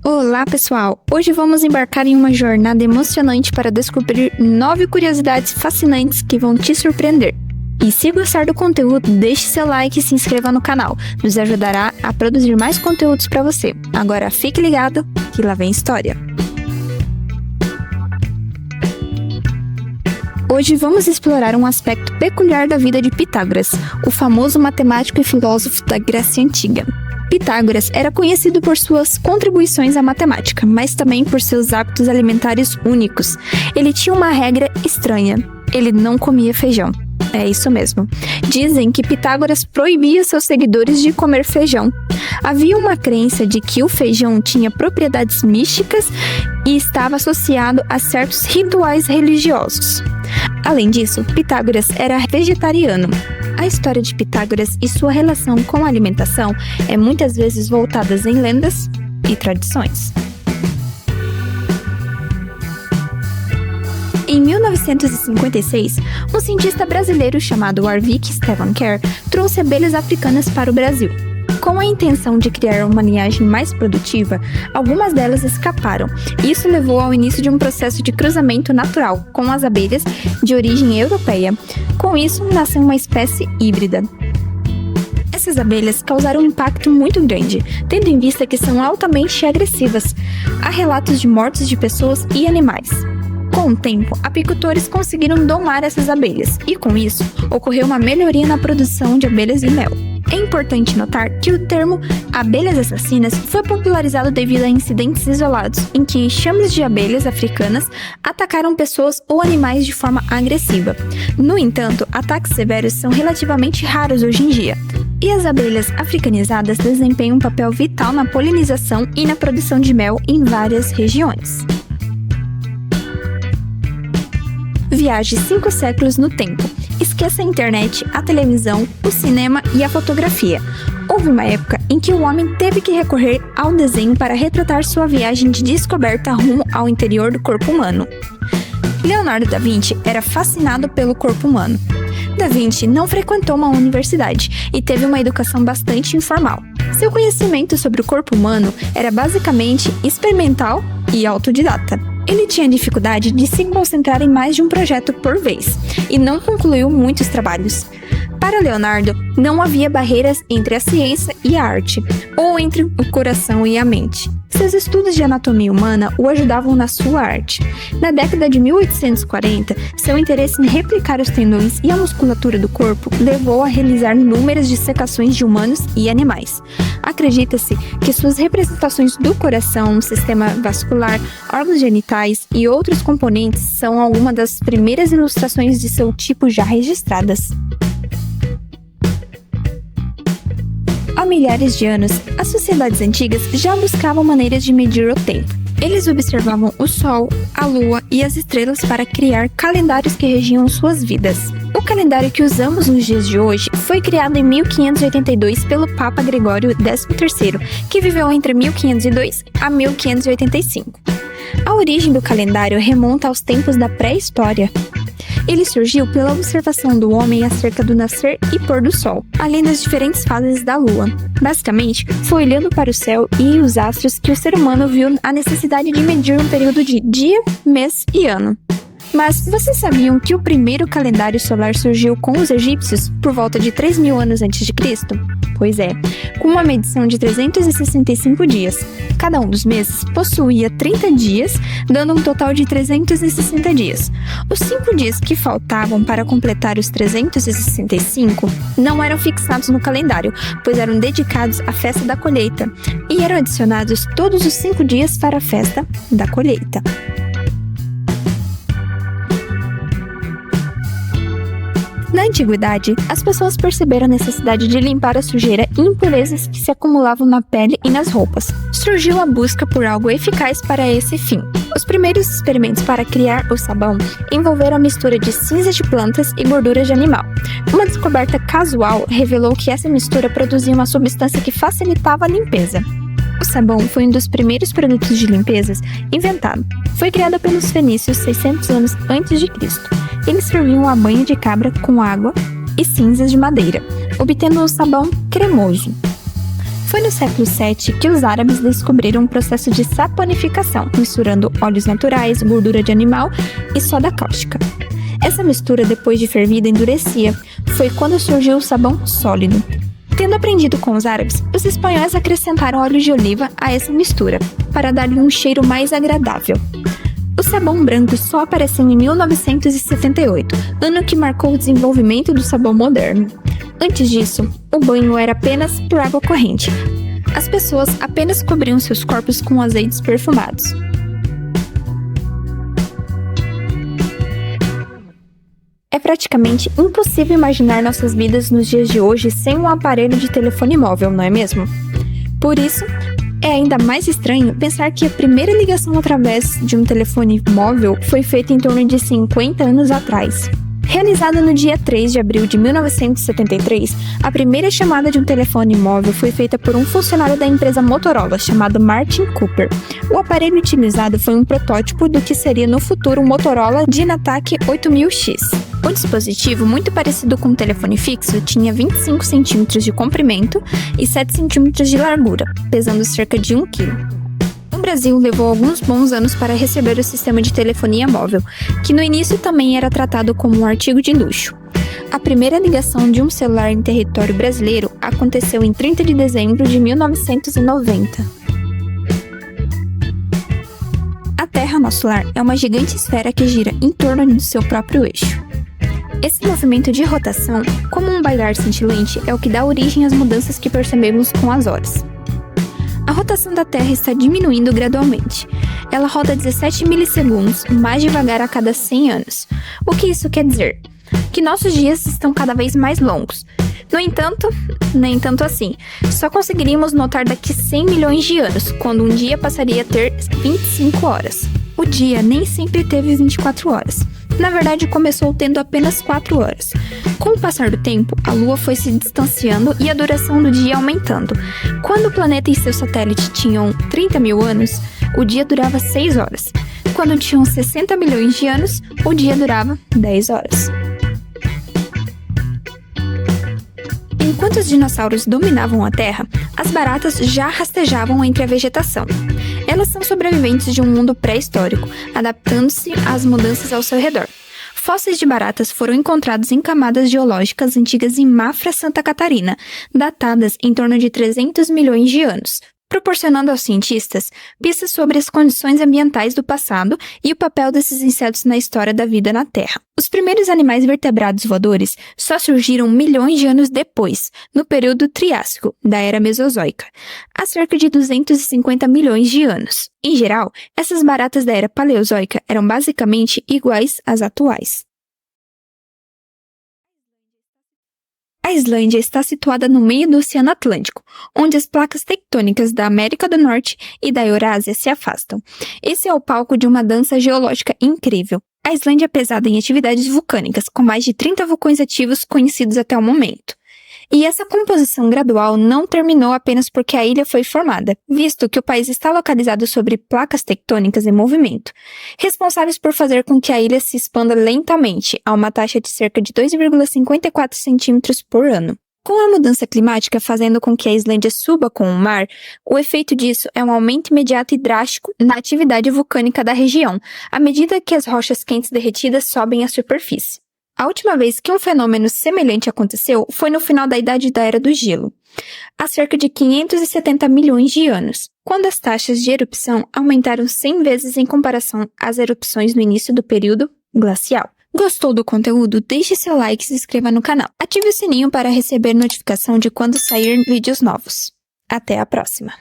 Olá, pessoal! Hoje vamos embarcar em uma jornada emocionante para descobrir 9 curiosidades fascinantes que vão te surpreender. E se gostar do conteúdo, deixe seu like e se inscreva no canal. Nos ajudará a produzir mais conteúdos para você. Agora fique ligado que lá vem história. Hoje vamos explorar um aspecto peculiar da vida de Pitágoras, o famoso matemático e filósofo da Grécia Antiga. Pitágoras era conhecido por suas contribuições à matemática, mas também por seus hábitos alimentares únicos. Ele tinha uma regra estranha: ele não comia feijão. É isso mesmo. Dizem que Pitágoras proibia seus seguidores de comer feijão. Havia uma crença de que o feijão tinha propriedades místicas e estava associado a certos rituais religiosos. Além disso, Pitágoras era vegetariano. A história de Pitágoras e sua relação com a alimentação é muitas vezes voltada em lendas e tradições. Em 1956, um cientista brasileiro chamado Warwick Stephen Kerr trouxe abelhas africanas para o Brasil. Com a intenção de criar uma linhagem mais produtiva, algumas delas escaparam. Isso levou ao início de um processo de cruzamento natural com as abelhas de origem europeia. Com isso, nasceu uma espécie híbrida. Essas abelhas causaram um impacto muito grande, tendo em vista que são altamente agressivas. Há relatos de mortes de pessoas e animais. Com o tempo, apicultores conseguiram domar essas abelhas e, com isso, ocorreu uma melhoria na produção de abelhas e mel. É importante notar que o termo abelhas assassinas foi popularizado devido a incidentes isolados em que enxames de abelhas africanas atacaram pessoas ou animais de forma agressiva. No entanto, ataques severos são relativamente raros hoje em dia. E as abelhas africanizadas desempenham um papel vital na polinização e na produção de mel em várias regiões. Viaje 5 séculos no tempo. Esqueça a internet, a televisão, o cinema e a fotografia. Houve uma época em que o homem teve que recorrer ao desenho para retratar sua viagem de descoberta rumo ao interior do corpo humano. Leonardo da Vinci era fascinado pelo corpo humano. Da Vinci não frequentou uma universidade e teve uma educação bastante informal. Seu conhecimento sobre o corpo humano era basicamente experimental e autodidata. Ele tinha dificuldade de se concentrar em mais de um projeto por vez e não concluiu muitos trabalhos. Para Leonardo, não havia barreiras entre a ciência e a arte, ou entre o coração e a mente. Seus estudos de anatomia humana o ajudavam na sua arte. Na década de 1840, seu interesse em replicar os tendões e a musculatura do corpo levou a realizar inúmeras dissecações de humanos e animais. Acredita-se que suas representações do coração, sistema vascular, órgãos genitais e outros componentes são algumas das primeiras ilustrações de seu tipo já registradas. Há milhares de anos, as sociedades antigas já buscavam maneiras de medir o tempo. Eles observavam o Sol, a Lua e as estrelas para criar calendários que regiam suas vidas. O calendário que usamos nos dias de hoje foi criado em 1582 pelo Papa Gregório XIII, que viveu entre 1502 a 1585. A origem do calendário remonta aos tempos da pré-história. Ele surgiu pela observação do homem acerca do nascer e pôr do sol, além das diferentes fases da lua. Basicamente, foi olhando para o céu e os astros que o ser humano viu a necessidade de medir um período de dia, mês e ano. Mas vocês sabiam que o primeiro calendário solar surgiu com os egípcios por volta de 3.000 anos antes de Cristo? Pois é, com uma medição de 365 dias. Cada um dos meses possuía 30 dias, dando um total de 360 dias. Os 5 dias que faltavam para completar os 365 não eram fixados no calendário, pois eram dedicados à festa da colheita, e eram adicionados todos os 5 dias para a festa da colheita. Na antiguidade, as pessoas perceberam a necessidade de limpar a sujeira e impurezas que se acumulavam na pele e nas roupas. Surgiu a busca por algo eficaz para esse fim. Os primeiros experimentos para criar o sabão envolveram a mistura de cinza de plantas e gordura de animal. Uma descoberta casual revelou que essa mistura produzia uma substância que facilitava a limpeza. O sabão foi um dos primeiros produtos de limpeza inventado. Foi criado pelos fenícios 600 anos antes de Cristo. Eles serviam a banho de cabra com água e cinzas de madeira, obtendo um sabão cremoso. Foi no século VII que os árabes descobriram um processo de saponificação, misturando óleos naturais, gordura de animal e soda cáustica. Essa mistura, depois de fervida, endurecia. Foi quando surgiu o sabão sólido. Tendo aprendido com os árabes, os espanhóis acrescentaram óleo de oliva a essa mistura, para dar-lhe um cheiro mais agradável. O sabão branco só apareceu em 1978, ano que marcou o desenvolvimento do sabão moderno. Antes disso, o banho era apenas por água corrente. As pessoas apenas cobriam seus corpos com azeites perfumados. É praticamente impossível imaginar nossas vidas nos dias de hoje sem um aparelho de telefone móvel, não é mesmo? Por isso, é ainda mais estranho pensar que a primeira ligação através de um telefone móvel foi feita em torno de 50 anos atrás. Realizada no dia 3 de abril de 1973, a primeira chamada de um telefone móvel foi feita por um funcionário da empresa Motorola, chamado Martin Cooper. O aparelho utilizado foi um protótipo do que seria no futuro o Motorola Dynatac 8000X. O dispositivo, muito parecido com um telefone fixo, tinha 25 centímetros de comprimento e 7 centímetros de largura, pesando cerca de 1 kg. O Brasil levou alguns bons anos para receber o sistema de telefonia móvel, que no início também era tratado como um artigo de luxo. A primeira ligação de um celular em território brasileiro aconteceu em 30 de dezembro de 1990. A Terra, nosso lar, é uma gigante esfera que gira em torno do seu próprio eixo. Esse movimento de rotação, como um bailar cintilante, é o que dá origem às mudanças que percebemos com as horas. A rotação da Terra está diminuindo gradualmente. Ela roda 17 milissegundos mais devagar a cada 100 anos. O que isso quer dizer? Que nossos dias estão cada vez mais longos. No entanto, nem tanto assim. Só conseguiríamos notar daqui 100 milhões de anos, quando um dia passaria a ter 25 horas. O dia nem sempre teve 24 horas. Na verdade, começou tendo apenas 4 horas. Com o passar do tempo, a Lua foi se distanciando e a duração do dia aumentando. Quando o planeta e seu satélite tinham 30 mil anos, o dia durava 6 horas. Quando tinham 60 milhões de anos, o dia durava 10 horas. Enquanto os dinossauros dominavam a Terra, as baratas já rastejavam entre a vegetação. Elas são sobreviventes de um mundo pré-histórico, adaptando-se às mudanças ao seu redor. Fósseis de baratas foram encontrados em camadas geológicas antigas em Mafra, Santa Catarina, datadas em torno de 300 milhões de anos, proporcionando aos cientistas pistas sobre as condições ambientais do passado e o papel desses insetos na história da vida na Terra. Os primeiros animais vertebrados voadores só surgiram milhões de anos depois, no período Triássico, da Era Mesozoica, há cerca de 250 milhões de anos. Em geral, essas baratas da Era Paleozoica eram basicamente iguais às atuais. A Islândia está situada no meio do Oceano Atlântico, onde as placas tectônicas da América do Norte e da Eurásia se afastam. Esse é o palco de uma dança geológica incrível. A Islândia é pesada em atividades vulcânicas, com mais de 30 vulcões ativos conhecidos até o momento. E essa composição gradual não terminou apenas porque a ilha foi formada, visto que o país está localizado sobre placas tectônicas em movimento, responsáveis por fazer com que a ilha se expanda lentamente, a uma taxa de cerca de 2,54 centímetros por ano. Com a mudança climática fazendo com que a Islândia suba com o mar, o efeito disso é um aumento imediato e drástico na atividade vulcânica da região, à medida que as rochas quentes derretidas sobem à superfície. A última vez que um fenômeno semelhante aconteceu foi no final da Idade da Era do Gelo, há cerca de 570 milhões de anos, quando as taxas de erupção aumentaram 100 vezes em comparação às erupções no início do período glacial. Gostou do conteúdo? Deixe seu like e se inscreva no canal. Ative o sininho para receber notificação de quando sair vídeos novos. Até a próxima!